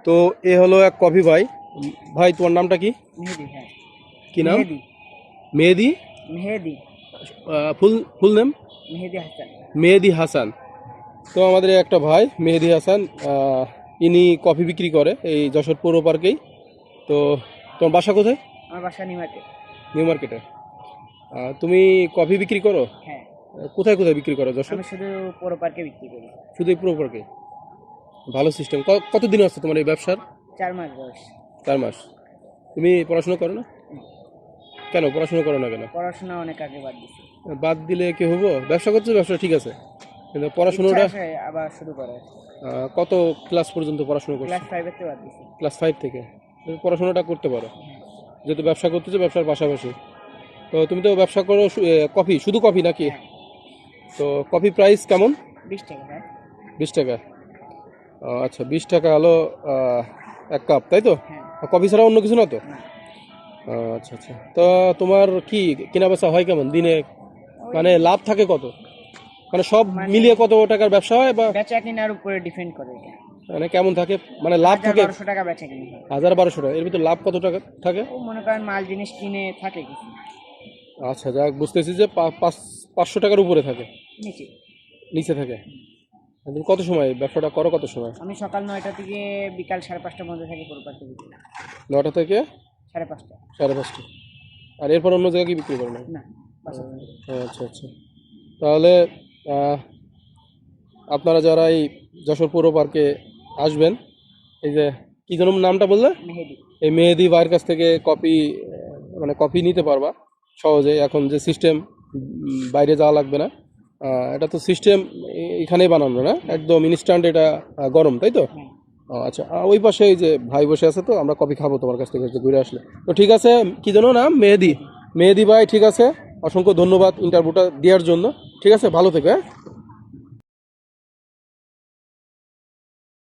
তো এ হলো এক কফি ভাই। ভাই তোমার নামটা কি? মেহেদি। হ্যাঁ, কি নাম? মেহেদি। মেহেদি। মেহেদি। ফুল ফুল নেম? মেহেদি হাসান। মেহেদি হাসান। তো আমাদের এই একটা ভাই মেহেদি হাসান, ইনি কফি বিক্রি করে এই যশোর পৌর পার্কেই। তো তোমার বাসা কোথায়? আমার বাসা নিমাতে। নিউ মার্কেটে। তুমি কফি বিক্রি করো? হ্যাঁ, কোথায় কোথায় বিক্রি করো যশোর? আমি শুধু পৌর পার্কে বিক্রি করি। শুধু এই পৌর পার্কে? ভালো সিস্টেম। কতদিন আছে তোমার এই ব্যবসার? 4 মাস বয়স। 4 মাস। তুমি পড়াশোনা করো না? কেন পড়াশোনা করো না কেন? পড়াশোনা অনেক আগে বাদ দিছি। বাদ দিলে কি হবো? ব্যবসা করছো, ব্যবসা ঠিক আছে, কিন্তু ইচ্ছা পড়াশোনাটা আছে আবার শুরু করার। কত ক্লাস পর্যন্ত পড়াশোনা করছো? ক্লাস 5 এর বাদ দিছি। ক্লাস 5 থেকে তুমি পড়াশোনাটা করতে পারো, যেহেতু ব্যবসা করতেছো, ব্যবসার পাশাপাশি। তো তুমি তো ব্যবসা করো কফি, শুধু কফি নাকি? হ্যাঁ, তো কফি প্রাইস কেমন? 20 টাকা। হ্যাঁ, 20 টাকা। আচ্ছা, 20 টাকা হলো এক কাপ, তাই তো? হ্যাঁ। কফি ছাড়া অন্য কিছু না তো? না, আচ্ছা আচ্ছা। তো তোমার কি কেনা বেচা হয় কেমন দিনে? মানে লাভ থাকে কত? মানে সব মিলিয়ে কত টাকার ব্যবসা হয়, বা বেচা কেনার উপরে ডিপেন্ড করে এটা। মানে কেমন থাকে, মানে লাভ থাকে? 1200 টাকা বেচা কিনা হয়। 1000-1200 টাকা। এর ভিতর লাভ কত টাকা থাকে? ও মনে করেন মাল জিনিস কিনে থাকে কিছু আচ্ছা, যাক, বুঝতেছি যে 500 টাকার উপরে থাকে, নিচে। নিচে থাকে। তুমি কত সময় ব্যবসাটা করো, কত সময়? আমি সকাল 9টা থেকে বিকাল 5:30টার মধ্যে থাকি পৌর পার্কে বিক্রি। 9টা থেকে 5:30। 5:30। আর এরপর অন্য জায়গায় কি বিক্রি করো না? না, বাসা থেকে। আচ্ছা আচ্ছা। তাহলে আহ, আপনারা যারা এই যশোর পৌর পার্কে আসবেন, এই যে কি যেন নামটা বললে, মেহেদি। এই মেহেদি ভাইয়ের কাছ থেকে কপি, মানে কপি নিতে পারবা সহজে। এখন যে সিস্টেম, বাইরে যাওয়া লাগবে না। এটা তো সিস্টেম এখানেই বানানো না, একদম ইনস্ট্যান্ট, এটা গরম, তাই তো? হ্যাঁ। আচ্ছা, ওই পাশে এই যে ভাই বসে আছে, তো আমরা কফি খাবো তোমার কাছ থেকে ঘুরে আসলে। তো ঠিক আছে, কি যেন নাম? মেহেদি। মেহেদি ভাই, ঠিক আছে, অসংখ্য ধন্যবাদ ইন্টারভিউটা দেওয়ার জন্য। ঠিক আছে, ভালো থেকো। হ্যাঁ।